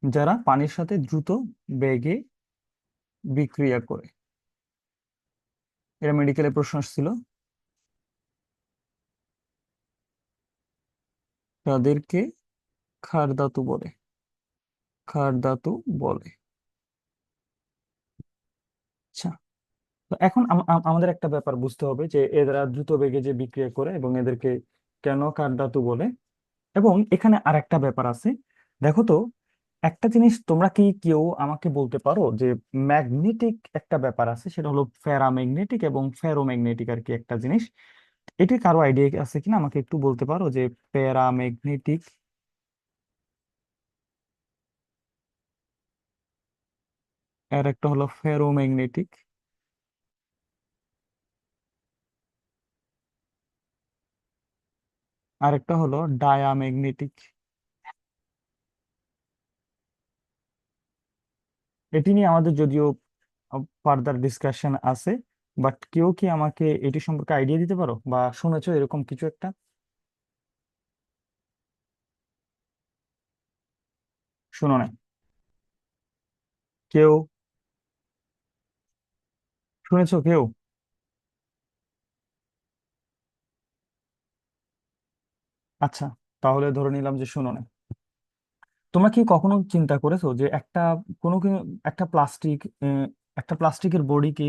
যারা পানির সাথে দ্রুত বেগে বিক্রিয়া করে। এটা মেডিকেলের প্রশ্ন আসছিল। তাদেরকে ক্ষার ধাতু বলে। ক্ষার ধাতু বলে। আচ্ছা, তো এখন আমাদের একটা ব্যাপার বুঝতে হবে যে এরা দ্রুত বেগে যে বিক্রিয়া করে এবং এদেরকে কেন ক্ষার ধাতু বলে। এবং এখানে আরেকটা ব্যাপার আছে। দেখো তো, একটা জিনিস তোমরা কি কেউ আমাকে বলতে পারো যে ম্যাগনেটিক একটা ব্যাপার আছে, সেটা হলো প্যারাম্যাগনেটিক এবং ফেরোম্যাগনেটিক আর কি একটা জিনিস। এটি কারো আইডিয়া আছে কিনা আমাকে একটু বলতে পারো যে প্যারাম্যাগনেটিক আর একটা হলো ফেরোম্যাগনেটিক, আর একটা হলো ডায়াম্যাগনেটিক। এটি নিয়ে আমাদের যদিও ফার্দার ডিসকাশন আছে, বাট কেউ কি আমাকে এটি সম্পর্কে আইডিয়া দিতে পারো বা শুনেছো এরকম কিছু একটা? শুনো নাই কেউ? শুনেছো কেউ? আচ্ছা, তাহলে ধরে নিলাম যে শুনো নাই। তোমরা কি কখনো চিন্তা করেছো যে একটা প্লাস্টিক, একটা প্লাস্টিকের বডিকে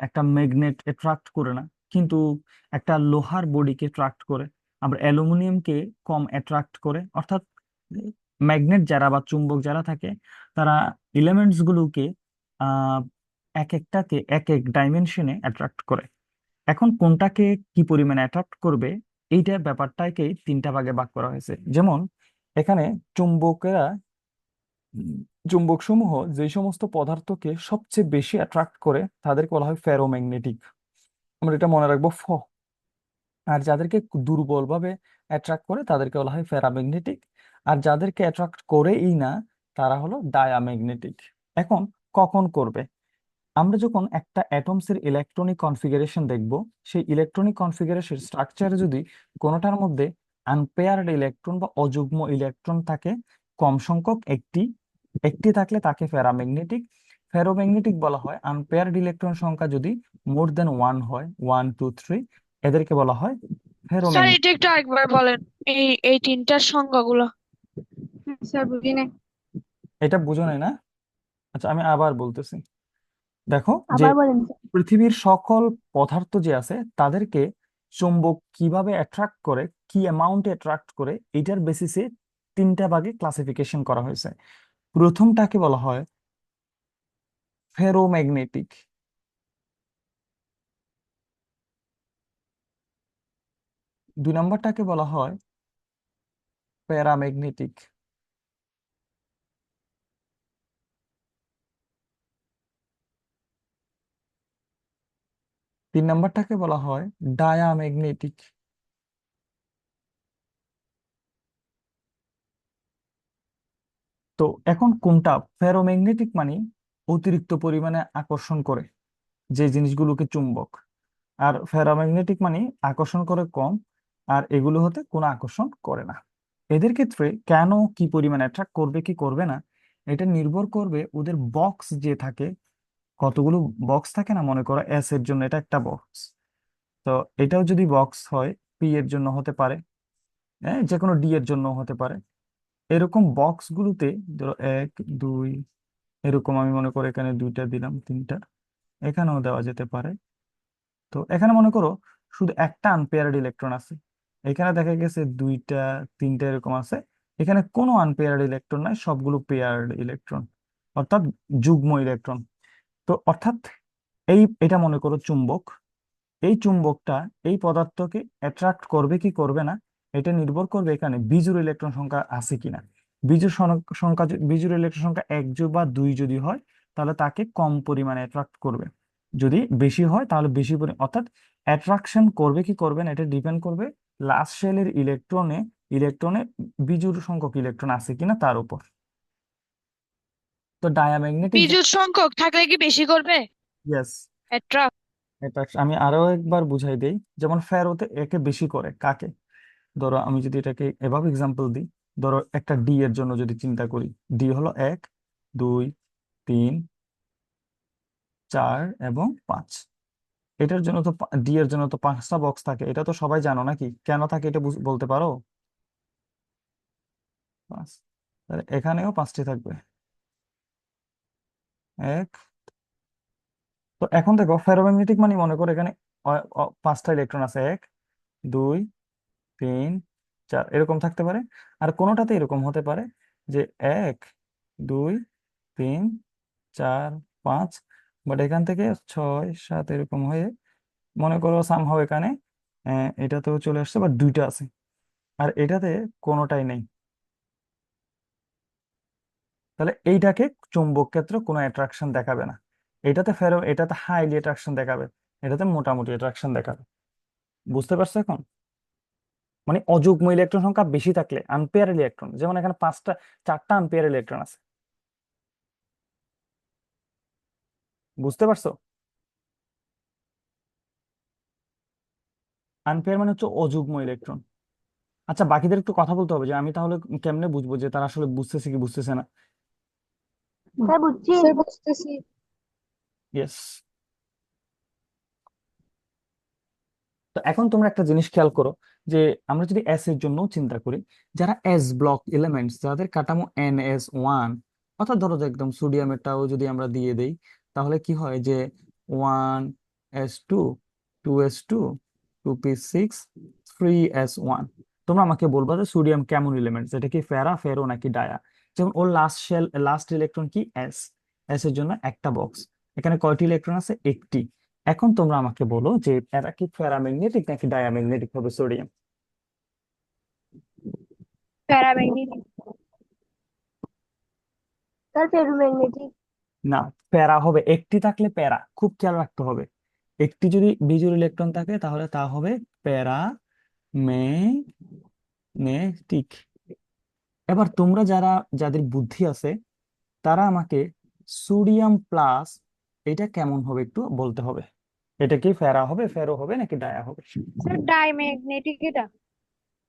একটা ম্যাগনেট অ্যাট্রাক্ট করে না, কিন্তু একটা লোহার বডিকে অ্যাট্রাক্ট করে, আবার অ্যালুমিনিয়ামকে কম অ্যাট্রাক্ট করে। অর্থাৎ ম্যাগনেট যারা বা চুম্বক যারা থাকে, তারা এলিমেন্টস গুলোকে আহ এক একটাকে এক এক ডাইমেনশনে অ্যাট্রাক্ট করে। এখন কোনটাকে কি পরিমাণে অ্যাট্রাক্ট করবে, এইটা ব্যাপারটাকে তিনটা ভাগে ভাগ করা হয়েছে। যেমন এখানে চুম্বকেরা চুম্বক সমূহ যে সমস্ত পদার্থকে সবচেয়ে বেশি অ্যাট্রাক্ট করে তাদেরকে বলা হয় ফেরোম্যাগনেটিক। আমরা এটা মনে রাখবো আর যাদেরকে দুর্বলভাবে অ্যাট্রাক্ট করে তাদেরকে বলা হয় প্যারাম্যাগনেটিক। আর যাদেরকে অ্যাট্রাক্ট করেই না, তারা হলো ডায়াম্যাগনেটিক। এখন কখন করবে? আমরা যখন একটা অ্যাটমস এর ইলেকট্রনিক কনফিগারেশন দেখব, সেই ইলেকট্রনিক কনফিগারেশন স্ট্রাকচারে যদি কোনোটার মধ্যে আনপেয়ার্ড ইলেকট্রন বা অযুগ্ম ইলেকট্রন থাকে, কম সংখ্যক একটি একটি থাকলে তাকে প্যারাম্যাগনেটিক। ফেরোম্যাগনেটিক বলা হয় আনপেয়ার্ড ইলেকট্রন সংখ্যা যদি মোর দেন ওয়ান হয়, 1 2 3, এদেরকে বলা হয় স্যার ফেরোম্যাগনেটিক। এটা একটু আরেকবার বলেন, এই তিনটার সংজ্ঞাগুলো। স্যার বুঝি নাই। এটা বুঝো নাই না? আচ্ছা, আমি আবার বলতেছি। দেখো যে আবার বলেন স্যার। পৃথিবীর সকল পদার্থ যে আছে তাদেরকে চুম্বক কিভাবে অ্যাট্রাক্ট করে, কি অ্যামাউন্টে অ্যাট্রাক্ট করে, এটার বেসিসে তিনটা ভাগে ক্লাসিফিকেশন করা হয়েছে। প্রথমটাকে বলা হয় ফেরোম্যাগনেটিক। দুই নম্বরটাকে বলা হয় প্যারাম্যাগনেটিক। তিন নম্বরটাকে বলা হয় ডায়াম্যাগনেটিক। তো এখন কোনটা? ফেরোম্যাগনেটিক মানে অতিরিক্ত পরিমাণে আকর্ষণ করে যে জিনিসগুলোকে চুম্বক, আর ফেরোম্যাগনেটিক মানে আকর্ষণ করে কম, আর এগুলো হতে কোনো আকর্ষণ করে না। এদের ক্ষেত্রে কেন কি পরিমাণ অ্যাট্রাক্ট করবে কি করবে না, এটা নির্ভর করবে ওদের বক্স যে থাকে। কতগুলো বক্স থাকে না, মনে করো এস এর জন্য এটা একটা বক্স, তো এটাও যদি বক্স হয়, পি এর জন্য হতে পারে, হ্যাঁ, যে কোনো ডি এর জন্য হতে পারে। এরকম বক্স গুলোতে ধরো 1 2, এরকম আমি মনে করি এখানে দুইটা দিলাম, তিনটা এখানেও দেওয়া যেতে পারে। তো এখানে মনে করো শুধু একটা আনপেয়ার্ড ইলেকট্রন আছে, এখানে দেখা গেছে দুইটা তিনটা এরকম আছে। এখানে কোনো আনপেয়ার্ড ইলেকট্রন নাই, সবগুলো পেয়ার্ড ইলেকট্রন, অর্থাৎ যুগ্ম ইলেকট্রন। তো অর্থাৎ এটা মনে করো চুম্বক। এই চুম্বকটা এই পদার্থকে অ্যাট্রাক্ট করবে কি করবে না, এটা নির্ভর করবে এখানে বিজোড় ইলেকট্রন সংখ্যা আছে কিনা। বিজোড় ইলেকট্রন সংখ্যা বা দুই যদি হয়, তাহলে তাকে কম পরিমাণে অ্যাট্রাক্ট করবে। যদি বেশি হয় তাহলে বেশি পরিমাণ, অর্থাৎ অ্যাট্রাকশন করবে কি করবে না, এটা ডিপেন্ড করবে লাস্ট শেলের ইলেকট্রনে বিজোড় সংখ্যক ইলেকট্রন আছে কিনা তার উপর। তো ডায়াম্যাগনেটিক। বিজোড় সংখ্যক থাকলে কি বেশি করবে ইয়েস। অ্যাট্রাক্ট? এটা আমি আরো একবার বুঝাই দেই। যেমন ফেরোতে একে বেশি করে কাকে, ধরো আমি যদি এটাকে এভাবে এক্সাম্পল দিই, ধরো একটা ডি এর জন্য যদি চিন্তা করি, ডি হলো 1 2 3 4 এবং 5। এটার জন্য তো ডি এর জন্য তো 5টা বক্স থাকে, এটা তো সবাই জানো নাকি? কেন থাকে এটা বলতে পারো? 5। তাহলে এখানেও 5টি থাকবে। এক। তো এখন দেখো ফেরোম্যাগনেটিক মানে মনে করো এখানে 5টা ইলেকট্রন আছে, 1 2 3 4 এরকম থাকতে পারে। আর কোনোটাতে এরকম হতে পারে যে 1 2 3 4 5, বাট এখান থেকে 6 7 এরকম হয়ে মনে করো সামহাও এখানে এটাতেও চলে আসছে, বা দুইটা আছে, আর এটাতে কোনোটাই নেই। তাহলে এইটাকে চুম্বক ক্ষেত্র কোনো অ্যাট্রাকশন দেখাবে না। এটাতে হাইলি অ্যাট্রাকশন দেখাবে, এটাতে মোটামুটি অ্যাট্রাকশন দেখাবে। বুঝতে পারছো এখন? মানে অযুগ্ম ইলেকট্রন সংখ্যা বেশি থাকলে আনপেয়ার ইলেকট্রন, যেমন এখানে 4টা আনপেয়ার ইলেকট্রন আছে। বুঝতে পারছো? আনপেয়ার মানে হচ্ছে অযুগ্ম ইলেকট্রন। আচ্ছা, বাকিদের একটু কথা বলতে হবে, যে আমি তাহলে কেমনে বুঝবো যে তারা আসলে বুঝতেছে কি বুঝতেছে না? স্যার বুঝছি। স্যার বুঝতেছি। ইয়েস। তো এখন তোমরা একটা জিনিস খেয়াল করো, যে আমরা যদি এস এর জন্য চিন্তা করি, যারা এস ব্লক এলিমেন্টস, যাদের কাঠামো NS1, অর্থাৎ ধরো যে একদম সোডিয়ামেরটাও যদি আমরা দিয়ে দেই, তাহলে কি হয় যে 1s2 2s2 2p6 3s1। তোমরা আমাকে বলবা যে সোডিয়াম কেমন এলিমেন্ট, এটা কি ফেরো নাকি ডায়া? যেমন ওর লাস্ট ইলেকট্রন কি এস, এস এর জন্য একটা বক্স। এখানে কয়টি ইলেকট্রন আছে? একটি। এখন তোমরা আমাকে বলো যে এরা কি প্যারাম্যাগনেটিক নাকি ডায়াম্যাগনেটিক হবে সোডিয়াম? প্যারাম্যাগনেটিক। Sir ferromagnetic. না, প্যারা হবে। একটি থাকলে প্যারা, খুব খেয়াল রাখতে হবে। একটি যদি বিজোড় ইলেকট্রন থাকে তাহলে তা হবে প্যারাম্যাগনেটিক। এবার তোমরা যাদের বুদ্ধি আছে, তারা আমাকে সোডিয়াম প্লাস এটা কেমন হবে একটু বলতে হবে। এটা কি ফেরো হবে নাকি ডায়া হবে? স্যার ডাইম্যাগনেটিক এটা।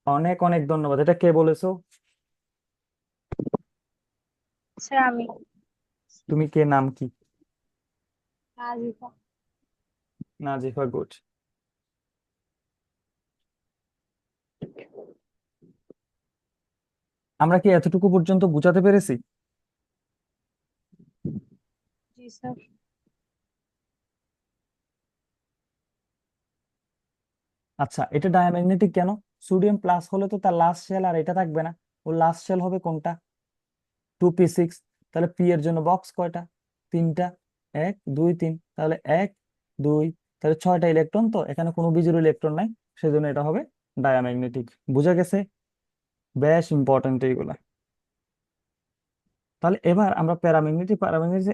অনেক অনেক ধন্যবাদ। এটা কে বলেছো? স্যার আমি। তুমি কে, নাম কি? আজিফা। নাজিফা, গুড। আমরা কি এতটুকু পর্যন্ত বুঝাতে পেরেছি? জি স্যার। আচ্ছা, এটা ডায়াম্যাগনেটিক কেন? সোডিয়াম প্লাস হলে তো তার লাস্ট শেল আর এটা থাকবে না, ওর লাস্ট শেল হবে কোনটা? 2p6। তাহলে পি এর জন্য বক্স কয়টা? 3টা। 1 2 3, তাহলে 1 2, তাহলে 6টা ইলেকট্রন, তো এখানে কোনো বিজোড় ইলেকট্রন নাই, সেজন্য এটা হবে ডায়াম্যাগনেটিক। বুঝা গেছে? বেশ ইম্পর্টেন্ট এইগুলা। তাহলে এবার আমরা প্যারাম্যাগনেটিক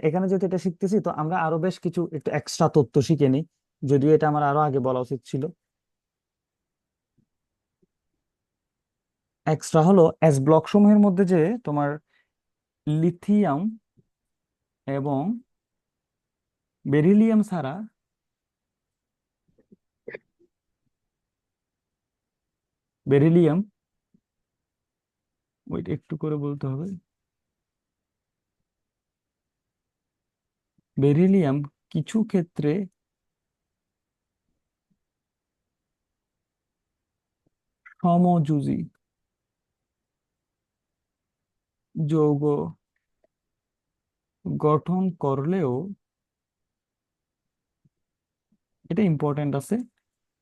এখানে যেহেতু এটা শিখতেছি, তো আমরা আরো বেশ কিছু একটু এক্সট্রা তথ্য শিখে নিই, যদিও এটা আমার আরো আগে বলা উচিত ছিল। এক্সট্রা হলো এস ব্লক সমূহের মধ্যে যে তোমার লিথিয়াম এবং বেরিলিয়াম ছাড়া, বেরিলিয়াম, ওইটা একটু করে বলতে হবে, বেরিলিয়াম কিছু ক্ষেত্রে সমযোজী যৌগ গঠন করলেও, এটা ইম্পর্টেন্ট আছে,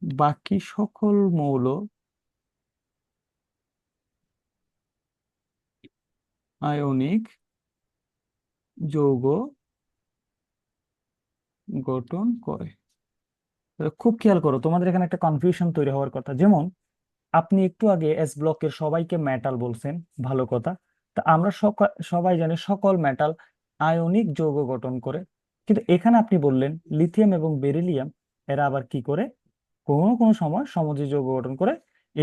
বাকি সকল মৌল আয়নিক যৌগ গঠন করে। খুব খেয়াল করো, তোমাদের এখানে একটা কনফিউশন তৈরি হওয়ার কথা। যেমন আপনি একটু আগে এস ব্লকের সবাইকে মেটাল বলছেন, ভালো কথা। তা আমরা সবাই জানি সকল মেটাল আয়নিক যৌগ গঠন করে, কিন্তু এখানে আপনি বললেন লিথিয়াম এবং বেরিলিয়াম এরা আবার কি করে? কোনো কোনো সময় সমযোজী যৌগ গঠন করে।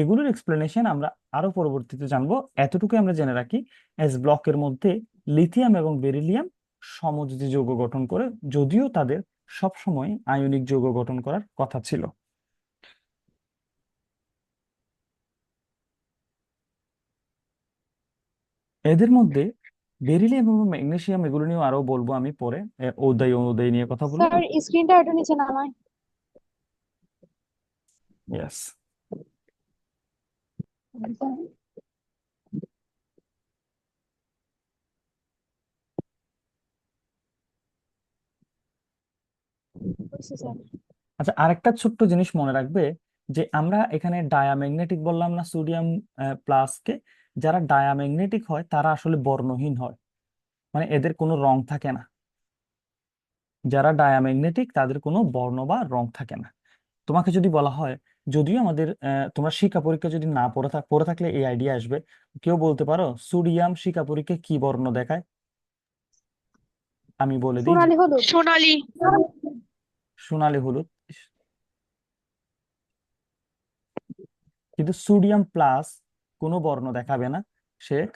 এগুলোর এক্সপ্লেনেশন আমরা আরো পরবর্তীতে জানবো। এতটুকু আমরা জেনে রাখি, এস ব্লকের মধ্যে লিথিয়াম এবং বেরিলিয়াম সমযোজী যৌগ গঠন করে, যদিও তাদের সবসময় আয়নিক যৌগ গঠন করার কথা ছিল। এদের মধ্যে বেরিলিয়াম এবং ম্যাগনেসিয়াম এগুলো নিয়ে আরো বলবো আমি পরে, অধ্যায় অনুযায়ী নিয়ে কথা বলবো। স্যার স্ক্রিনটা একটু নিচে নামায়। ইয়েস। বুঝছি স্যার। আচ্ছা, আরেকটা ছোট্ট জিনিস মনে রাখবে, যে আমরা এখানে ডায়াম্যাগনেটিক বললাম না সোডিয়াম প্লাসকে, যারা ডায়াম্যাগনেটিক হয় তারা আসলে বর্ণহীন হয়, মানে এদের কোনো রং থাকে না। যারা ডায়াম্যাগনেটিক তাদের কোনো বর্ণ বা রং থাকে না। তোমাকে যদি বলা হয়, যদিও আমাদের তোমরা শিক্ষা পরীক্ষা যদি না পড়ে থাকলে এই আইডিয়া আসবে, কেউ বলতে পারো সোডিয়াম শিক্ষা পরীক্ষায় কি বর্ণ দেখায়? আমি বলে দিই যে সোনালী হলুদ। সোনালী। সোনালী হলুদ। কিন্তু সোডিয়াম প্লাস কোনো বর্ণ দেখাবে না,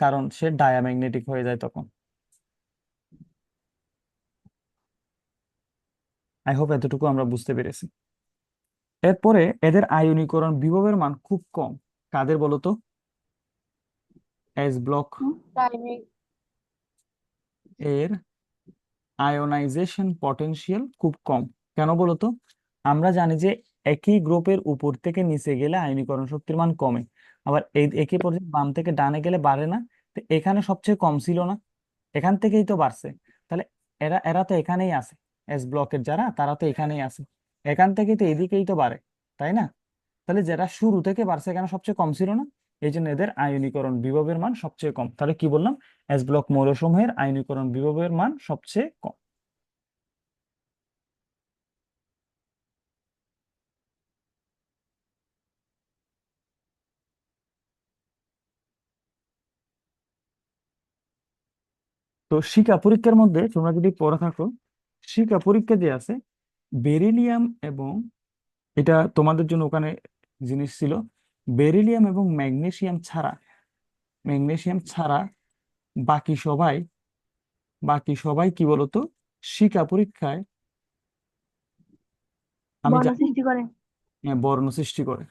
কারণ সে ডায়াম্যাগনেটিক হয়ে যায় তখন। আই হোপ এতটুকু আমরা বুঝতে পেরেছি। এরপরে এদের আয়নীকরণ বিভবের মান খুব কম। কাদের বলতো? S block timing. এর আয়োনাইজেশন পটেনশিয়াল খুব কম। কেন বলতো? আমরা জানি যে একই গ্রুপের উপর থেকে নিচে গেলে আয়নীকরণ শক্তির মান কমে, আবার এই একই পর্যায়ে বাম থেকে ডানে গেলে বাড়ে না। তো এখানে সবচেয়ে কম ছিল না, এখান থেকেই তো বাড়ছে। তাহলে এরা এরা তো এখানেই আছে, এস ব্লকের যারা তারা তো এখানেই আছে, এখান থেকেই তো এদিকেই তো বাড়ে, তাই না? তাহলে যারা শুরু থেকে বাড়ছে কেন সবচেয়ে কম ছিল না? এই জন্য এদের আয়নীকরণ বিভবের মান সবচেয়ে কম। তাহলে কি বললাম? এস ব্লক মৌলসমূহের আয়নীকরণ বিভবের মান সবচেয়ে কম। তো শিখা পরীক্ষার মধ্যে তোমরা যদি পড়ে থাকো, শিখা পরীক্ষা যে আছে, বেরিলিয়াম এবং, এটা তোমাদের জন্য ওখানে জিনিস ছিল, বেরিলিয়াম এবং ম্যাগনেসিয়াম ছাড়া বাকি সবাই, কি বলতো, শিখা পরীক্ষায় আমি বর্ণ জানি সৃষ্টি করে। বর্ণ সৃষ্টি করে।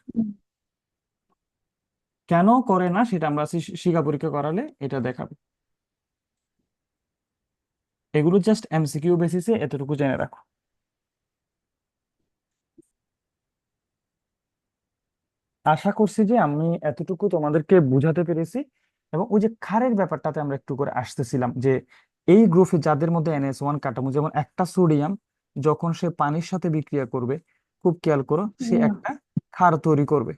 কেন করে না সেটা আমরা শিখা পরীক্ষা করালে এটা দেখাবো। এগুলো জাস্ট এমসিকিউ বেসিসে এতটুকু জেনে রাখো। আশা করছি যে আমি এতটুকু তোমাদেরকে বুঝাতে পেরেছি। এবং ওই যে ক্ষারের ব্যাপারটাতে আমরা একটু করে আসতেছিলাম, যে এই গ্রুপে যাদের মধ্যে NH1 কাঠামো, যেমন একটা সোডিয়াম যখন সে পানির সাথে বিক্রিয়া করবে, খুব খেয়াল করো, সে একটা ক্ষার তৈরি করবে,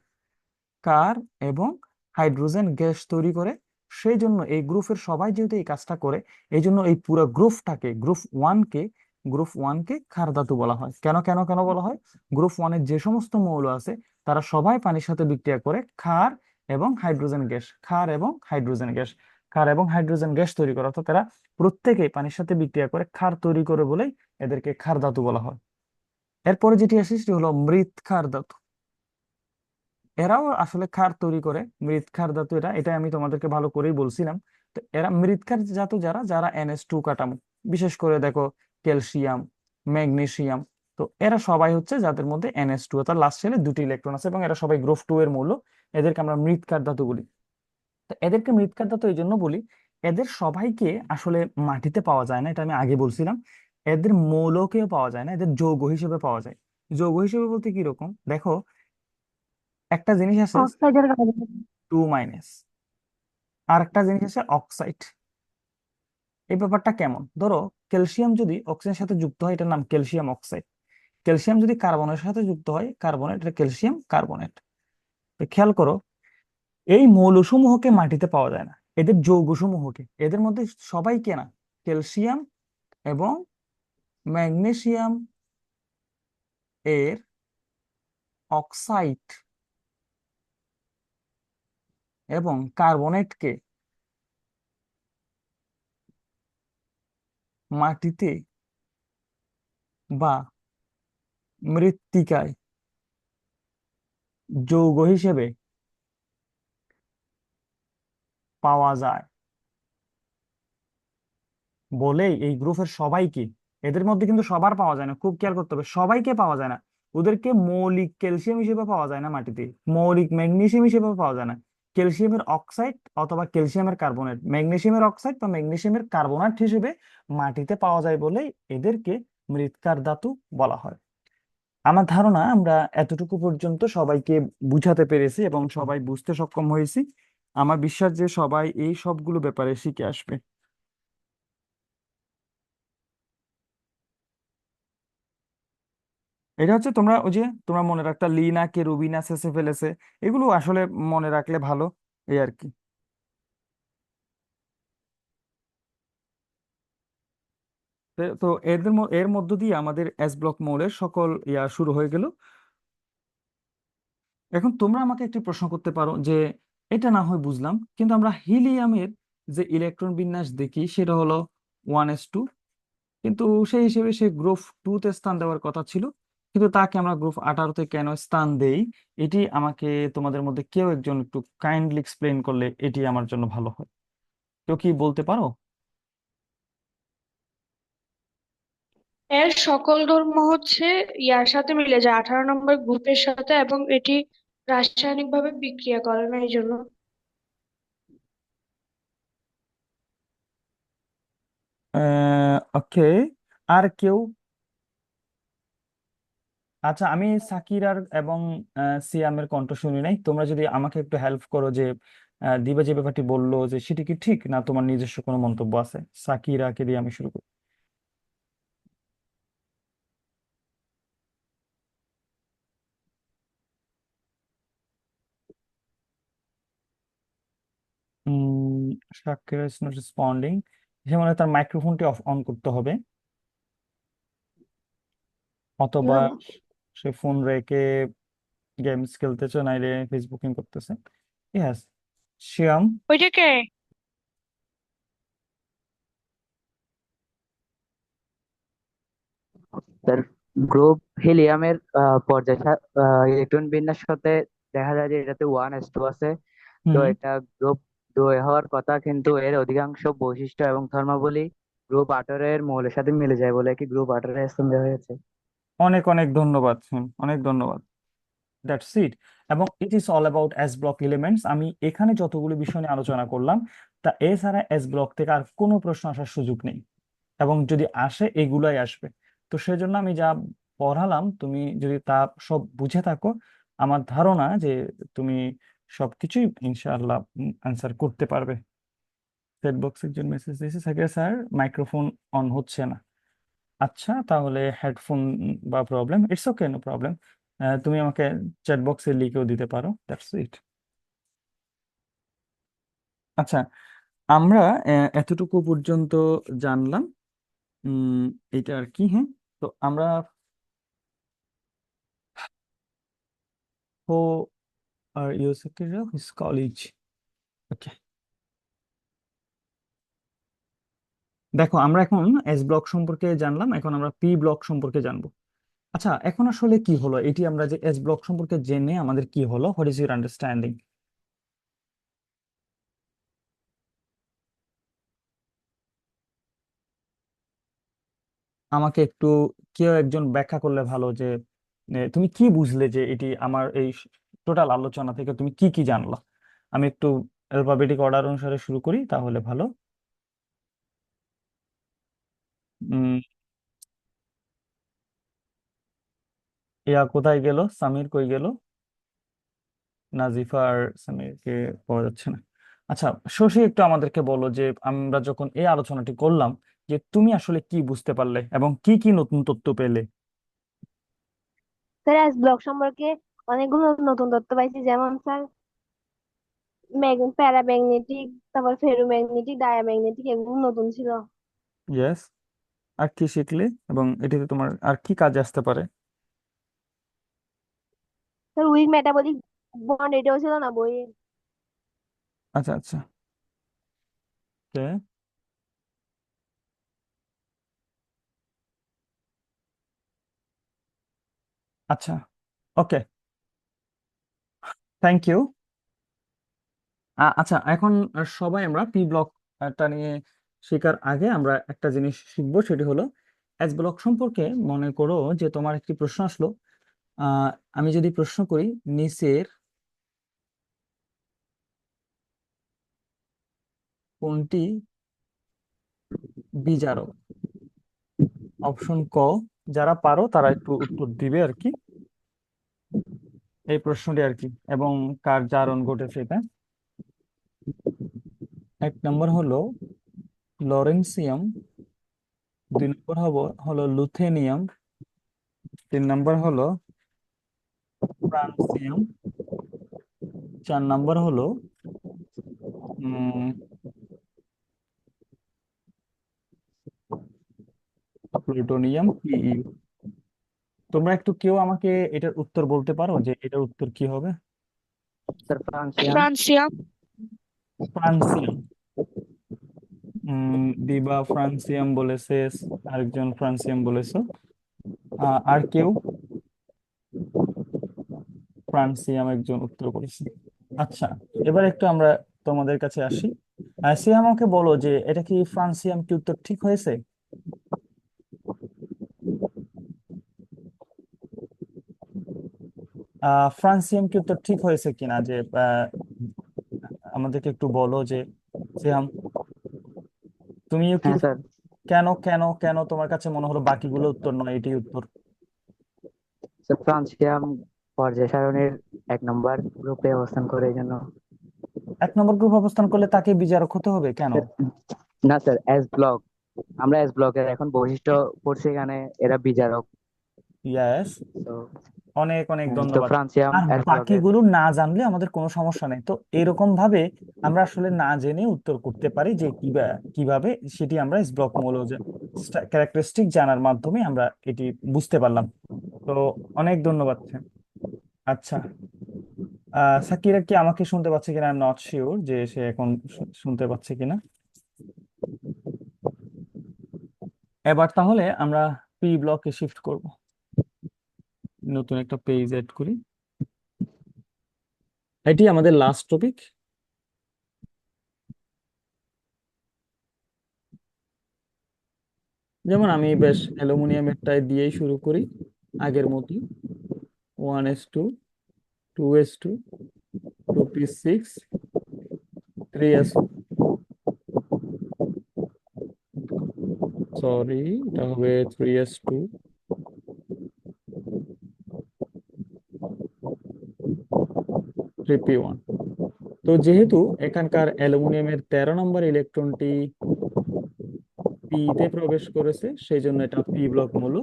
কার এবং হাইড্রোজেন গ্যাস তৈরি করে। সেই জন্য এই গ্রুপের সবাই যেহেতু এই কাজটা করে, এই জন্য এই পুরো গ্রুপ ওয়ানকে ক্ষার ধাতু বলা হয়। কেন কেন কেন বলা হয়? গ্রুপ ওয়ানের যে সমস্ত মৌল আছে তারা সবাই পানির সাথে বিক্রিয়া করে ক্ষার এবং হাইড্রোজেন গ্যাস তৈরি করে, অর্থাৎ তারা প্রত্যেকেই পানির সাথে বিক্রিয়া করে ক্ষার তৈরি করে বলেই এদেরকে ক্ষার ধাতু বলা হয়। এরপরে যেটি আসে সেটি হলো মৃৎ ক্ষার ধাতু। এরাও আসলে ক্ষার তৈরি করে, মৃৎক্ষার ধাতু এটা এটা আমি তোমাদেরকে ভালো করেই বলছিলাম। তো এরা মৃৎক্ষার ধাতু যারা NH2 কাঠামো, বিশেষ করে দেখো ক্যালসিয়াম, ম্যাগনেসিয়াম, তো এরা সবাই হচ্ছে যাদের মধ্যে NH2 তার লাস্ট শেলে দুটি ইলেকট্রন আছে, এবং এরা সবাই গ্রুপ 2 এর মৌল। এদেরকে আমরা মৃৎক্ষার ধাতু বলি। তো এদেরকে মৃৎক্ষার ধাতু এই জন্য বলি, এদের সবাইকে আসলে মাটিতে পাওয়া যায় না, এটা আমি আগে বলছিলাম। এদের মৌলকেও পাওয়া যায় না, এদের যৌগ হিসেবে পাওয়া যায়। যৌগ হিসেবে বলতে কি রকম দেখো, একটা জিনিস আছে অক্সাইডের কাজ। 2 মাইনাস, আর একটা জিনিস আছে অক্সাইড। এই ব্যাপারটা কেমন, ধরো ক্যালসিয়াম যদি অক্সিজেনের সাথে যুক্ত হয় এটার নাম ক্যালসিয়াম অক্সাইড, ক্যালসিয়াম যদি কার্বনের সাথে যুক্ত হয় কার্বনেট, এটা ক্যালসিয়াম কার্বনেট। তো খেয়াল করো, এই মৌলসমূহকে মাটিতে পাওয়া যায় না, এদের যৌগসমূহকে, এদের মধ্যে সবাইকে না, ক্যালসিয়াম এবং ম্যাগনেসিয়াম এর অক্সাইড এবং কার্বনেটকে মাটিতে বা মৃত্তিকায় যৌগ হিসেবে পাওয়া যায় বলেই এই গ্রুপের সবাইকে, এদের মধ্যে কিন্তু সবার পাওয়া যায় না, খুব খেয়াল করতে হবে, সবাইকে পাওয়া যায় না। ওদেরকে মৌলিক ক্যালসিয়াম হিসেবে পাওয়া যায় না মাটিতে, মৌলিক ম্যাগনেসিয়াম হিসেবে পাওয়া যায় না, ক্যালসিয়ামের অক্সাইড অথবা ক্যালসিয়ামের কার্বনেট, ম্যাগনেসিয়ামের অক্সাইড বা ম্যাগনেসিয়ামের কার্বনেট হিসেবে মাটিতে পাওয়া যায় বলে এদেরকে মৃৎকার ধাতু বলা হয়। আমার ধারণা আমরা এতটুকু পর্যন্ত সবাইকে বুঝাতে পেরেছি এবং সবাই বুঝতে সক্ষম হয়েছি। আমার বিশ্বাস যে সবাই এই সবগুলো ব্যাপারে শিখে আসবে। এটা হচ্ছে তোমরা ওই যে তোমরা মনে রাখতা লিনা কে রুবিনা সেসে ফেলেছে, এগুলো আসলে মনে রাখলে ভালো, এই আর কি। তো এর মধ্য দিয়ে আমাদের এস ব্লক মৌলের সকল শুরু হয়ে গেল। এখন তোমরা আমাকে একটি প্রশ্ন করতে পারো যে এটা না হয় বুঝলাম, কিন্তু আমরা হিলিয়ামের যে ইলেকট্রন বিন্যাস দেখি সেটা হলো 1s2, কিন্তু সেই হিসেবে সে গ্রুপ 2 তে স্থান দেওয়ার কথা ছিল, কিন্তু তাকে আমরা গ্রুপ 18-তে কেন স্থান দেই, এটি আমাকে তোমাদের মধ্যে কেউ একজন একটু কাইন্ডলি এক্সপ্লেন করলে এটি আমার জন্য ভালো হয়। কেউ কি বলতে পারো? এর সকল ধর্ম হচ্ছে ইয়ার সাথে মিলে যায় 18 নম্বর গ্রুপের সাথে, এবং এটি রাসায়নিক ভাবে বিক্রিয়া করে না, এই জন্য। ওকে, আর কেউ? আচ্ছা, আমি সাকিরার এবং সিয়ামের কণ্ঠ শুনি নাই, তোমরা যদি আমাকে একটু হেল্প করো যে দিবা যে ব্যাপারটি বললো যে সেটি কি ঠিক, না তোমার নিজস্ব কোনো মন্তব্য আছে? সাকিরাকে দিয়ে আমি শুরু করি। সাকিরা ইজ নট রেসপন্ডিং, সে মনে হয় তার মাইক্রোফোনটি অফ অন করতে হবে, অথবা কিভাবে? সে ফোন রেখে গেমস খেলতেছে, নাইলে ফেসবুকিং করতেছে। Yes, Siam. ওইটাকে তার গ্রুপ হিলিয়ামের পর্যায় ইলেকট্রন বিন্যাস সাথে দেখা যায় যে এটাতে 1s2 আছে। তো হুম। এটা গ্রুপ 2 হওয়ার কথা, কিন্তু এর অধিকাংশ বৈশিষ্ট্য এবং ধর্মাবলী গ্রুপ 18 এর মৌলের সাথে মিলে যায় বলে কি গ্রুপ 18 এর স্থান দেওয়া হয়েছে। অনেক অনেক ধন্যবাদ, অনেক ধন্যবাদ। That's it. এবং it is all about S block elements. আমি এখানে যতগুলো বিষয় নিয়ে আলোচনা করলাম, তা এছাড়া এস ব্লক থেকে আর কোনো প্রশ্ন আসার সুযোগ নেই, এবং যদি আসে এগুলাই আসবে। তো সেজন্য আমি যা পড়ালাম তুমি যদি তা সব বুঝে থাকো, আমার ধারণা যে তুমি সবকিছুই ইনশাআল্লাহ অ্যান্সার করতে পারবে। চ্যাট বক্সে একজন মেসেজ দিয়েছে, সাকিয়া স্যার মাইক্রোফোন অন হচ্ছে না। আচ্ছা, তাহলে হেডফোন বা problem, it's okay, no problem. তুমি আমাকে চ্যাট বক্সে লিখেও দিতে পারো, দ্যাটস ইট। আচ্ছা, আমরা এতটুকু পর্যন্ত জানলাম। উম এটা আর কি, হ্যাঁ। তো আমরা who are you secretary of his college. Okay, দেখো আমরা এখন এস ব্লক সম্পর্কে জানলাম, এখন আমরা পি ব্লক সম্পর্কে জানবো। আচ্ছা, এখন আসলে কি হলো এটি, আমরা যে এস ব্লক সম্পর্কে জেনে আমাদের কি হলো, হোয়াট ইজ ইউর আন্ডারস্ট্যান্ডিং? আমাকে একটু কেউ একজন ব্যাখ্যা করলে ভালো যে তুমি কি বুঝলে, যে এটি আমার এই টোটাল আলোচনা থেকে তুমি কি কি জানলা। আমি একটু অ্যালফাবেটিক অর্ডার অনুসারে শুরু করি তাহলে ভালো। উম ইয়া কোথায় গেল, সামির কই গেল? নাজিফা আর সামিরকে পাওয়া যাচ্ছে না। আচ্ছা, শশী একটু আমাদেরকে বলো যে আমরা যখন এই আলোচনাটি করলাম, যে তুমি আসলে কি বুঝতে পারলে এবং কি কি নতুন তথ্য পেলে? স্যার এস ব্লক সম্পর্কে অনেকগুলো নতুন তথ্য পাইছি, যেমন স্যার প্যারাম্যাগনেটিক, তারপর ফেরোম্যাগনেটিক, ডায়াম্যাগনেটিক, এগুলো নতুন ছিল। ইয়েস, আর কি শিখলে এবং এটিতে তোমার আর কি কাজে আসতে পারে? স্যার উইক মেটাবলিক বন্ড, এটাও ছিল না বইয়ে। আচ্ছা আচ্ছা, ওকে, আচ্ছা, ওকে, থ্যাংক ইউ। আচ্ছা, এখন সবাই আমরা পি ব্লক টা নিয়ে শেখার আগে আমরা একটা জিনিস শিখবো, সেটি হলো এস ব্লক সম্পর্কে। মনে করো যে তোমার একটি প্রশ্ন আসলো, আহ, আমি যদি প্রশ্ন করি নিচের কোনটি বিজারক? অপশন ক। যারা পারো তারা একটু উত্তর দিবে আর কি, এই প্রশ্নটি আর কি, এবং কার জারণ ঘটেছে এটা। 1 নম্বর হলো লরেন্সিয়াম, 2 নম্বর হলো লুথেনিয়াম, 3 নম্বর হলো ফ্রান্সিয়াম, 4 নম্বর হলো উম প্লুটোনিয়াম পিইউ। তোমরা একটু কেউ আমাকে এটার উত্তর বলতে পারো যে এটার উত্তর কি হবে? Sir francium. ফ্রান্সিয়াম। ফ্রান্সিয়াম। দিবা ফ্রান্সিয়াম বলেছে, আরেকজন ফ্রান্সিয়াম বলেছে। আর কেউ? ফ্রান্সিয়াম একজন উত্তর করেছে। আচ্ছা, এবার একটু আমরা তোমাদের কাছে আসি। সে আমাকে বলো যে এটা কি ফ্রান্সিয়াম কি উত্তর ঠিক হয়েছে? ফ্রান্সিয়াম কি উত্তর ঠিক হয়েছে কিনা, যে আমাদেরকে একটু বলো যে সিয়াম, তুমিও কি, হ্যাঁ স্যার। কেন কেন কেন তোমার কাছে মনে হলো বাকিগুলো উত্তর নয় এটি উত্তর? স্যার ফ্রান্সিয়াম পর্যায় সারণীর 1 নম্বর গ্রুপে অবস্থান করে এই জন্য। 1 নম্বর গ্রুপ অবস্থান করলে তাকে বিজারক হতে হবে কেন? স্যার, না স্যার, এস ব্লক, আমরা এস ব্লকের এখন বৈশিষ্ট্য পড়ছি, এখানে এরা বিজারক। ইয়াস, তো অনেক অনেক তো ধন্যবাদ। ফ্রান্সিয়াম আর এস ব্লকের। বাকিগুলো না জানলে আমাদের কোনো সমস্যা নেই, তো এরকম ভাবে আমরা আসলে না জেনে উত্তর করতে পারি যে কিভাবে সেটি আমরা এস ব্লক মৌল ক্যারেক্টারিস্টিক জানার মাধ্যমে আমরা এটি বুঝতে পারলাম। তো অনেক ধন্যবাদ। আচ্ছা, সাকিরা কি আমাকে শুনতে পাচ্ছে কিনা? আই এম নট শিওর যে সে এখন শুনতে পাচ্ছে কিনা। এবার তাহলে আমরা পি ব্লকে শিফট করব। নতুন একটা পেজ এড করি। এটি আমাদের লাস্ট টপিক। যেমন আমি বেশ অ্যালুমিনিয়ামেরটাই দিয়েই শুরু করি, আগের মতো। 1s2, 2s2, 2p6, 3s, sorry এটা হবে 3s2, 3p1। তো যেহেতু এখানকার অ্যালুমিনিয়ামের 13 নম্বর ইলেকট্রনটি পি তে প্রবেশ করেছে, সেই জন্য এটা পি ব্লক মৌল।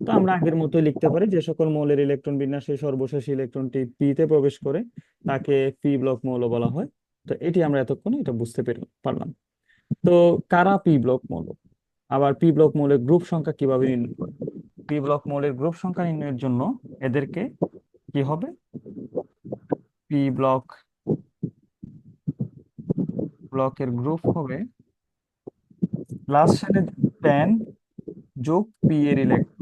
তো আমরা আগের মতোই লিখতে পারি, যে সকল মৌলের ইলেকট্রন বিন্যাসে সর্বশেষ ইলেকট্রনটি পি তে প্রবেশ করে তাকে পি ব্লক মৌল বলা হয়। তো এটি আমরা এতক্ষণে এটা বুঝতে পারলাম। তো কারা পি ব্লক মৌল? আবার পি ব্লক মৌলের গ্রুপ সংখ্যা কিভাবে নির্ণয় করে? পি ব্লক মৌলের গ্রুপ সংখ্যা নির্ণয়ের জন্য এদেরকে কি হবে? পি ব্লকের গ্রুপ হবে লাস্ট সাথে 10 যোগ পি এর ইলেকট্রন।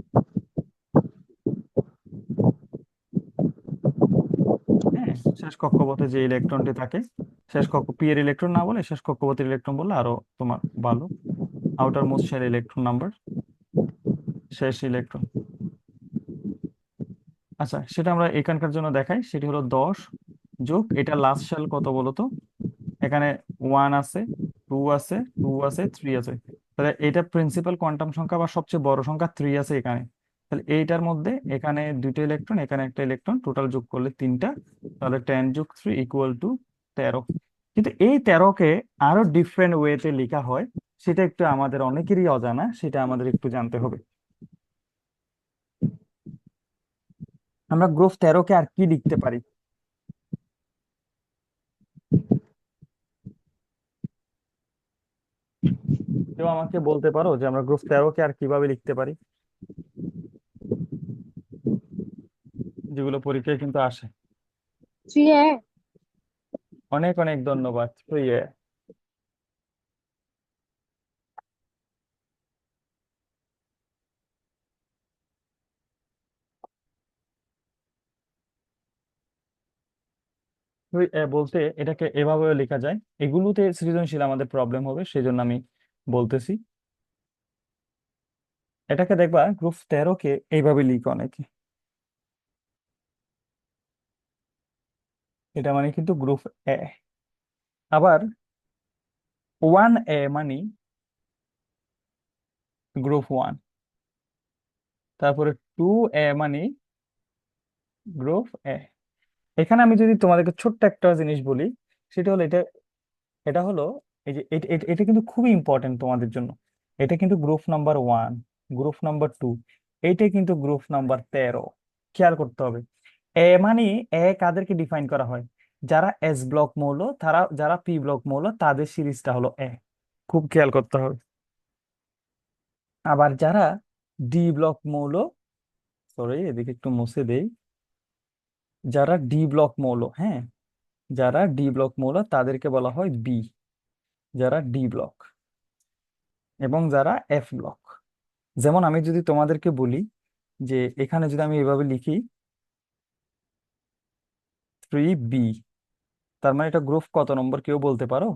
হ্যাঁ, শেষ কক্ষপথে যে ইলেকট্রনটি থাকে, শেষ কক্ষ পি এর ইলেকট্রন না বলে শেষ কক্ষপথের ইলেকট্রন বললে আরো তোমার ভালো। Outer most shell electron number, শেষ ইলেকট্রন। আচ্ছা, সেটা আমরা এখানকার জন্য দেখাই, সেটি হলো 10 যোগ এটা লাস্ট শেল কত বলো তো? এখানে 1 আছে, 2 আছে, 2 আছে, 3 আছে। তাহলে এটা প্রিন্সিপাল কোয়ান্টাম সংখ্যা বা সবচেয়ে বড় সংখ্যা 3 আছে এখানে। তাহলে এইটার মধ্যে এখানে 2টা ইলেকট্রন, এখানে একটা ইলেকট্রন, টোটাল যোগ করলে 3টা। তাহলে 10 যোগ 3 ইকুয়াল টু 13। কিন্তু এই 13কে আরো ডিফারেন্ট ওয়েতে লেখা হয়, সেটা একটু আমাদের অনেকেরই অজানা, সেটা আমাদের একটু জানতে হবে। আমরা গ্রুপ 13কে আর কি লিখতে পারি? কেউ আমাকে বলতে পারো যে আমরা গ্রুপ 13কে আর কিভাবে লিখতে পারি, যেগুলো পরীক্ষায় কিন্তু আসে? থ্রি এ। অনেক অনেক ধন্যবাদ। তো বলতে এটাকে এভাবেও লেখা যায়। এগুলোতে সৃজনশীল আমাদের প্রবলেম হবে, সেই জন্য আমি বলতেছি। এটাকে দেখবা গ্রুপ 13কে এইভাবে লিখে অনেকে। এটা মানে কিন্তু গ্রুপ এ। আবার 1A মানে গ্রুপ 1, তারপরে 2A মানে গ্রুপ এ। এখানে আমি যদি তোমাদেরকে ছোট্ট একটা জিনিস বলি, সেটা হলো এটা, এটা হলো এই যে এটা কিন্তু খুবই ইম্পর্টেন্ট তোমাদের জন্য। এটা কিন্তু গ্রুপ নাম্বার 1, গ্রুপ নাম্বার 2, এইটা কিন্তু গ্রুপ নাম্বার 13। খেয়াল করতে হবে। এ মানে, এ কাদেরকে ডিফাইন করা হয়? যারা এস ব্লক মৌল, তারা যারা পি ব্লক মৌল, তাদের সিরিজটা হলো এ। খুব খেয়াল করতে হবে। আবার যারা ডি ব্লক মৌল, সরি এদিকে একটু মুছে দেই, যারা ডি ব্লক মৌল, হ্যাঁ, যারা ডি ব্লক মৌল তাদেরকে বলা হয় বি, যারা ডি ব্লক। এবং যারা এফ ব্লক, যেমন আমি যদি তোমাদেরকে বলি যে এখানে যদি আমি এভাবে লিখি 3B, তার মানে এটা গ্রুপ কত নম্বর কেউ বলতে পারো?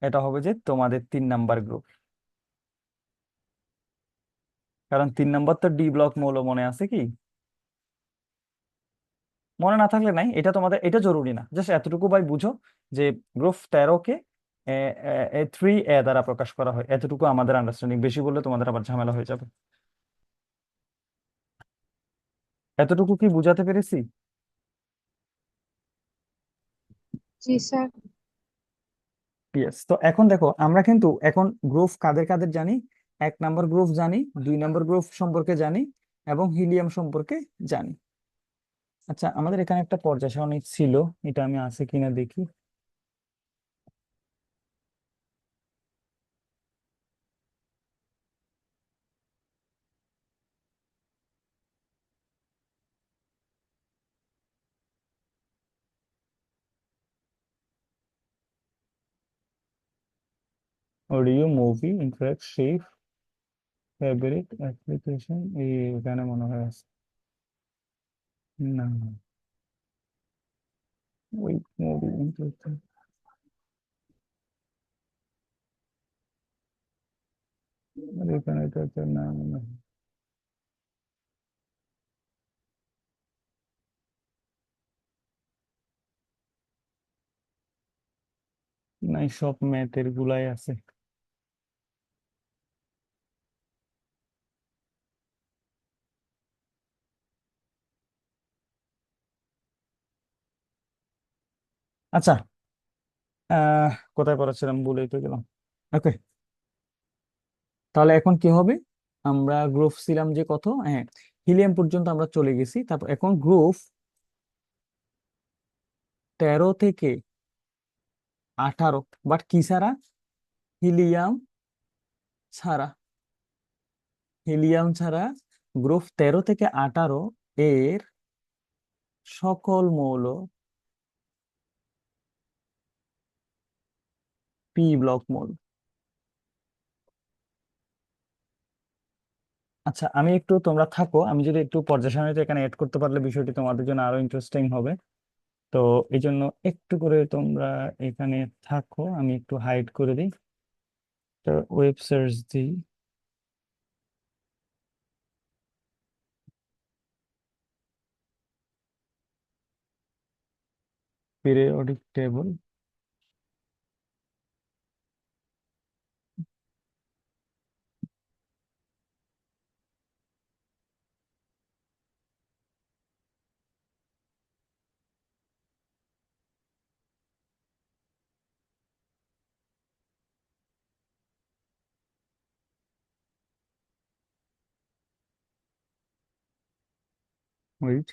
এটা হবে যে তোমাদের 3 নাম্বার গ্রুপ। কারণ 3 নাম্বার তো ডি ব্লক মৌল, মনে আছে কি? মনে না থাকলে নাই, এটা তোমাদের এটা জরুরি না, জাস্ট এতটুকু ভাই বুঝো যে গ্রুপ 13কে 3A দ্বারা প্রকাশ করা হয়, এতটুকু আমাদের আন্ডারস্ট্যান্ডিং। বেশি বললে তোমাদের আবার ঝামেলা হয়ে যাবে। এতটুকু কি বুঝাতে পেরেছি? জি স্যার। ইয়েস। তো এখন দেখো, আমরা কিন্তু এখন গ্রুপ কাদের কাদের জানি। 1 নাম্বার গ্রুপ জানি, 2 নাম্বার গ্রুপ সম্পর্কে জানি, এবং হিলিয়াম সম্পর্কে জানি। আচ্ছা, আমাদের এখানে একটা পর্যায় সারণী ছিল, এটা আমি আছে কিনা দেখি। Audio, movie, interact, shape, favourite, application, এই এখানে মনে হয় আছে। না, ওই মুভি ইন্টারেক্ট, এখানে এটা তো না মনে হয়। না, এই সব ম্যাথের গুলাই আছে। আচ্ছা, কোথায় পড়াচ্ছিলাম, বলেই তো গেলাম। ওকে, তাহলে এখন কি হবে? আমরা গ্রুপ ছিলাম যে কত, হ্যাঁ, হিলিয়াম পর্যন্ত আমরা চলে গেছি। তারপর এখন গ্রুপ 13 থেকে 18, বাট কি ছাড়া? হিলিয়াম ছাড়া। হিলিয়াম ছাড়া গ্রুপ 13 থেকে 18 এর সকল মৌল পি ব্লক মৌল। আচ্ছা, আমি একটু, তোমরা থাকো, আমি যদি একটু পর্যায় সারণীটা এখানে এড করতে পারলে বিষয়টি তোমাদের জন্য আরো ইন্টারেস্টিং হবে। তো এই জন্য একটু করে তোমরা এখানে থাকো, আমি একটু হাইড করে দিই, তো ওয়েব সার্চ দিই, পিরিয়ডিক টেবল। ওয়েট,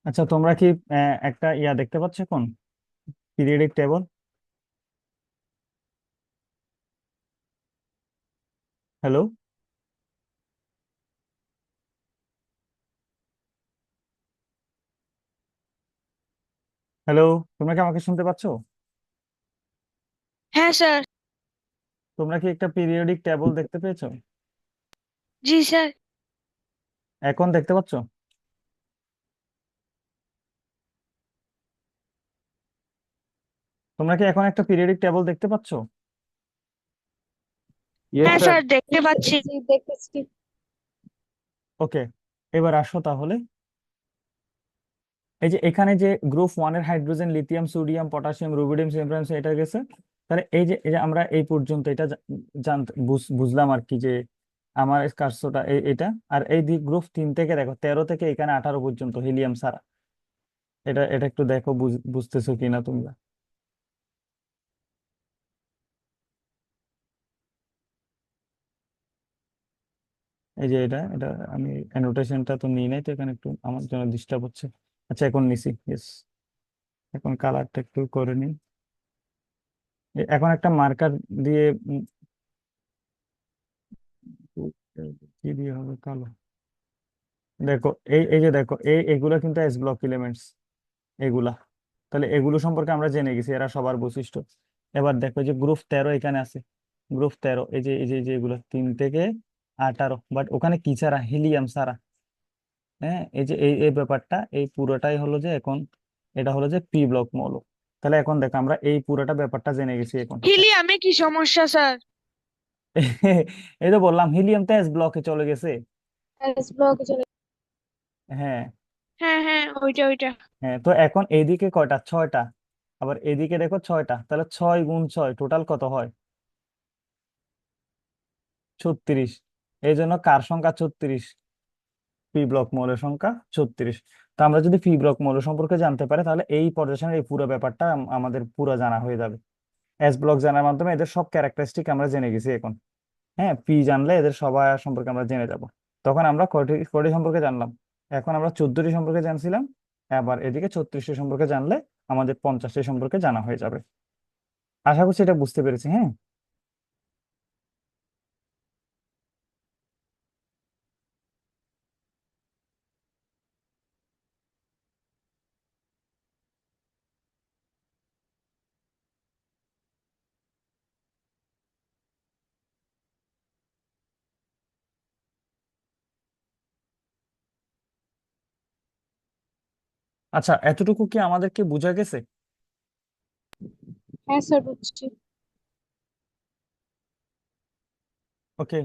আচ্ছা, তোমরা কি একটা ইয়া দেখতে পাচ্ছ কোন পিরিয়ডিক টেবল? হ্যালো? হ্যালো? তোমরা কি আমাকে শুনতে পাচ্ছো? হ্যাঁ স্যার। তোমরা কি একটা পিরিয়ডিক টেবল দেখতে পেয়েছো? জি স্যার। এখন দেখতে পাচ্ছো? তোমরা কি এখন একটা পিরিয়ডিক টেবল দেখতে পাচ্ছো? ইয়েস হ্যাঁ স্যার। স্যার, দেখতে পাচ্ছি। জি দেখতেছি। ওকে, এবার আসো তাহলে। এই যে এখানে যে গ্রুপ ওয়ানের hydrogen, lithium, sodium, potassium, rubidium, silicon, এটা গেছে। তাহলে এই যে আমরা এই পর্যন্ত এটা জানতে বুঝলাম আর কি, যে আমার কার্সটা এটা। আর এই গ্রুপ 3 থেকে দেখো 13 থেকে এখানে 18 পর্যন্ত হিলিয়াম ছাড়া। এটা এটা একটু দেখো, বুঝতেছো কিনা তোমরা? এই যে এটা এটা আমি অ্যানোটেশনটা তো নিই নাই, তো এখানে একটু আমার জন্য ডিস্টার্ব হচ্ছে। আচ্ছা, এখন নিছি, ইয়েস। এখন কালারটা একটু করে নিই। এখন একটা মার্কার দিয়ে কি দিয়ে হবে, কালো। দেখো, এই যে দেখো, এগুলা কিন্তু এস ব্লক এলিমেন্টস, এগুলা। তাহলে এগুলো সম্পর্কে আমরা জেনে গেছি, এরা সবার বৈশিষ্ট্য। এবার দেখো যে গ্রুপ 13 এখানে আছে। গ্রুপ 13, এই যে এগুলো 3 থেকে 18, বাট ওখানে কি ছাড়া? হিলিয়াম ছাড়া। হ্যাঁ, এই যে এই এই ব্যাপারটা, এই পুরোটাই হলো যে এখন এটা হলো যে পি ব্লক মৌল। তাহলে এখন দেখো আমরা এই পুরোটা ব্যাপারটা জেনে গেছি এখন। হিলিয়ামে কি সমস্যা স্যার? এই তো বললাম, হিলিয়াম তো এস ব্লকে চলে গেছে। এস ব্লকে চলে। হ্যাঁ। হ্যাঁ হ্যাঁ, ওইটা ওইটা। হ্যাঁ, তো এখন এইদিকে কয়টা? 6টা। আবার এদিকে দেখো 6টা, তাহলে 6 × 6 টোটাল কত হয়? 36। এই জন্য কার সংখ্যা 36? পি ব্লক মৌলের সংখ্যা 36। তো আমরা যদি পি ব্লক মৌল সম্পর্কে জানতে পারি, তাহলে এই পর্যায়ে এই পুরো ব্যাপারটা আমাদের পুরো জানা হয়ে যাবে। এস ব্লক জানার মাধ্যমে এদের সব ক্যারেক্টারিস্টিক আমরা জেনে গেছি এখন। হ্যাঁ, পি জানলে এদের সবার সম্পর্কে আমরা জেনে যাব। তখন আমরা কয়টি কয়টি সম্পর্কে জানলাম? এখন আমরা 14টি সম্পর্কে জানছিলাম। আবার এদিকে 36টি সম্পর্কে জানলে আমাদের 50টি সম্পর্কে জানা হয়ে যাবে। আশা করছি এটা বুঝতে পেরেছি, হ্যাঁ। আচ্ছা, এতটুকু কি আমাদেরকে বোঝা গেছে? হ্যাঁ স্যার বুঝছি। ওকে,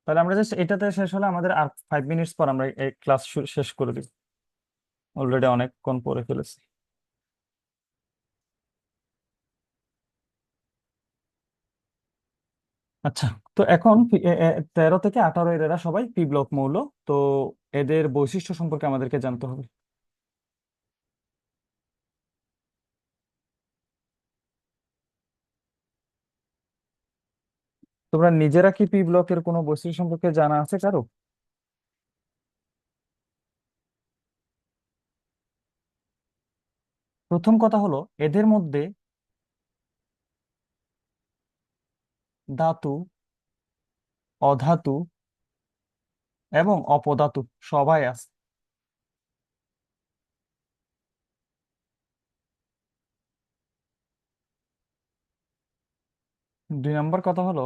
তাহলে আমরা জাস্ট এটাতে শেষ হলে আমাদের আর 5 মিনিটস পর আমরা এই ক্লাস শেষ করে দিব। অলরেডি অনেকক্ষণ পরে ফেলেছি। আচ্ছা, তো এখন 13 থেকে 18 এরা সবাই পি ব্লক মৌল। তো এদের বৈশিষ্ট্য সম্পর্কে আমাদেরকে জানতে হবে। তোমরা নিজেরা কি পি ব্লকের কোনো বৈশিষ্ট্য সম্পর্কে জানা আছে কারো? প্রথম কথা হলো, এদের মধ্যে ধাতু, অধাতু এবং অপধাতু সবাই আছে। 2 নম্বর কথা হলো,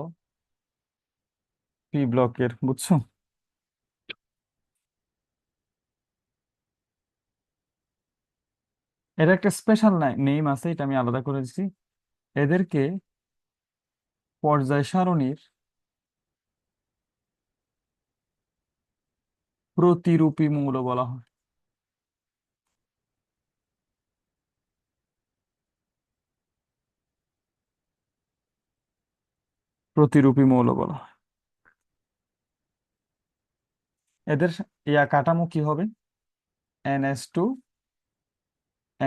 পি ব্লকের, বুঝছো, এর একটা স্পেশাল নেম আছে, এটা আমি আলাদা করে দিচ্ছি। এদেরকে পর্যায় সারণীর প্রতিরূপী মৌল বলা হয়। প্রতিরূপী মৌল বলা হয়। এদের ইয়া কাঠামো কি হবে? NH2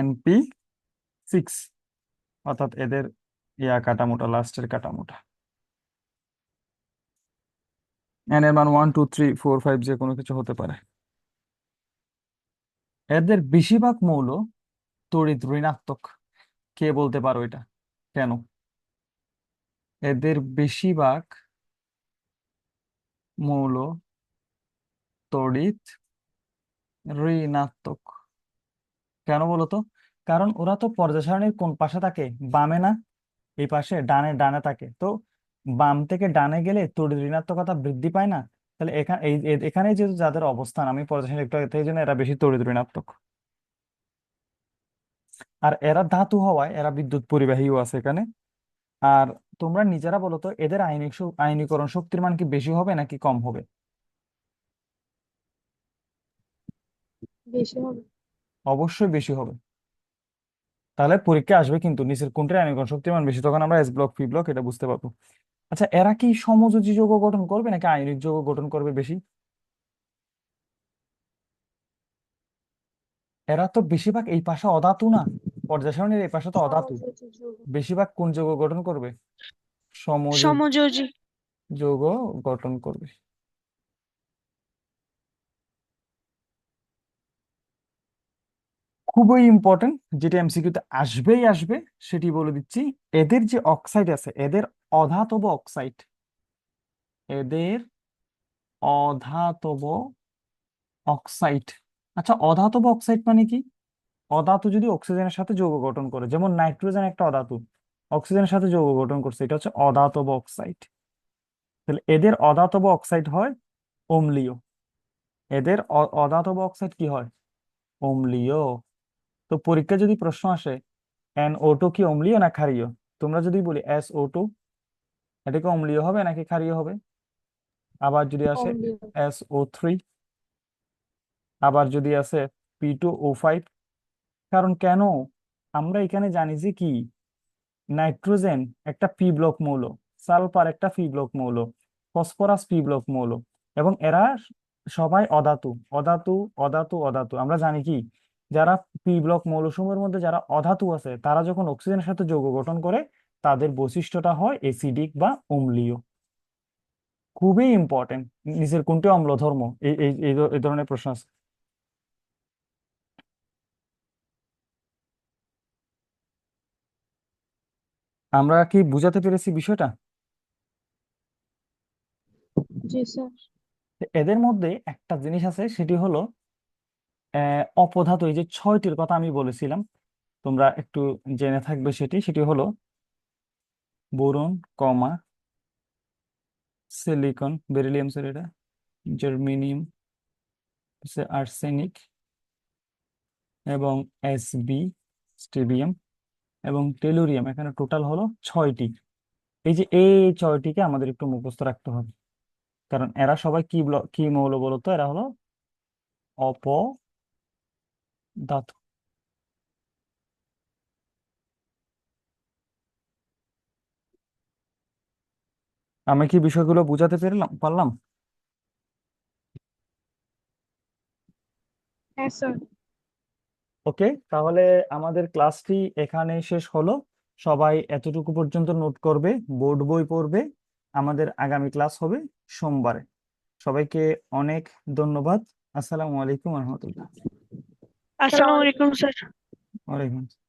NP6, অর্থাৎ এদের ইয়া কাঠামোটা, লাস্টের কাঠামোটা। এন এর মান 1 2 3 4 5 যে কোনো কিছু হতে পারে। এদের বেশিরভাগ মৌল তড়িৎ ঋণাত্মক। কে বলতে পারো এটা কেন? এদের বেশিরভাগ মৌল তড়িৎ ঋণাত্মক কেন বলো তো? কারণ ওরা তো পর্যায় সারণীর কোন পাশে থাকে? বামে না, এই পাশে ডানে ডানে থাকে। তো বাম থেকে ডানে গেলে তড়িৎ ঋণাত্মকতা বৃদ্ধি পায় না? তাহলে এখানে যেহেতু যাদের অবস্থান, আমি পর্যায় সারণী একটু আগে থেকে জন্য এরা বেশি তড়িৎ ঋণাত্মক। আর এরা ধাতু হওয়ায় এরা বিদ্যুৎ পরিবাহীও আছে এখানে। আর তোমরা নিজেরা বলো তো, এদের আয়নীকরণ শক্তির মান কি বেশি হবে নাকি কম হবে? বেশি হবে। অবশ্যই বেশি হবে। তাহলে পরীক্ষা আসবে কিন্তু নিচের কোনটার আয়নীকরণ শক্তির মান বেশি, তখন আমরা এস ব্লক পি ব্লক এটা বুঝতে পারবো। আচ্ছা, এরা কি সমযোজী যৌগ গঠন করবে নাকি আয়নিক যৌগ গঠন করবে বেশি? এরা তো বেশিরভাগ এই পাশে অধাতু না, পর্যায় সারণীর এই পাশে তো অধাতু। সমযোজী যৌগ। বেশিরভাগ কোন যৌগ গঠন করবে? সমযোজী সমযোজী। যৌগ গঠন করবে। খুবই ইম্পর্টেন্ট, যেটা এমসিকিউতে আসবেই আসবে, সেটি বলে দিচ্ছি। এদের যে অক্সাইড আছে, এদের অধাতব অক্সাইড, এদের অধাতব অক্সাইড। আচ্ছা, অধাতব অক্সাইড মানে কি? অধাতু যদি অক্সিজেনের সাথে যৌগ গঠন করে, যেমন নাইট্রোজেন একটা অধাতু, অক্সিজেনের সাথে যৌগ গঠন করছে, এটা হচ্ছে অধাতব অক্সাইড। তাহলে এদের অধাতব অক্সাইড হয় অম্লীয়। এদের অধাতব অক্সাইড কি হয়? অম্লীয়। তো পরীক্ষা যদি প্রশ্ন আসে NO2 কি অম্লীয় না ক্ষারীয়, তোমরা যদি বলি SO2, এটা কি অম্লীয় হবে নাকি ক্ষারীয় হবে? আবার যদি আসে অম্লীয়। SO3, আবার যদি আসে P2O5। কারণ কেন? আমরা এখানে জানি যে কি, নাইট্রোজেন একটা পি ব্লক মৌল, সালফার একটা পি ব্লক মৌল, ফসফরাস পি ব্লক মৌল, এবং এরা সবাই অধাতু অধাতু অধাতু অধাতু। আমরা জানি কি, যারা পি ব্লক মৌলসমূহের মধ্যে যারা অধাতু আছে, তারা যখন অক্সিজেনের সাথে যৌগ গঠন করে, তাদের বৈশিষ্ট্যটা হয় এসিডিক বা অম্লীয়। খুবই ইম্পর্টেন্ট। নিচের কোনটি অম্ল ধর্ম? এই এই এই এই ধরনের প্রশ্ন আছে। আমরা কি বুঝাতে পেরেছি বিষয়টা? জি স্যার। এদের মধ্যে একটা জিনিস আছে, সেটি হলো অপধাতু। এই যে 6টির কথা আমি বলেছিলাম, তোমরা একটু জেনে থাকবে, সেটি সেটি হলো বোরন, কমা, সিলিকন, বেরিলিয়াম স্যার এটা, জার্মেনিয়াম, আর্সেনিক, এবং Sb, স্টেবিয়াম, এবং টেলুরিয়াম। এখানে টোটাল হলো 6টি। এই যে এই 6টিকে আমাদের একটু মুখস্থ রাখতে হবে, কারণ এরা সবাই কি মৌল বলতো? এরা হলো অপধাতু। আমি কি বিষয়গুলো বুঝাতে পারলাম? হ্যাঁ স্যার। ওকে, তাহলে আমাদের ক্লাসটি এখানে শেষ হলো। সবাই এতটুকু পর্যন্ত নোট করবে, বোর্ড বই পড়বে। আমাদের আগামী ক্লাস হবে সোমবারে। সবাইকে অনেক ধন্যবাদ। আসসালামু আলাইকুম রহমতুল্লাহ। আসসালামু আলাইকুম স্যার। ওয়ালাইকুম আসসালাম।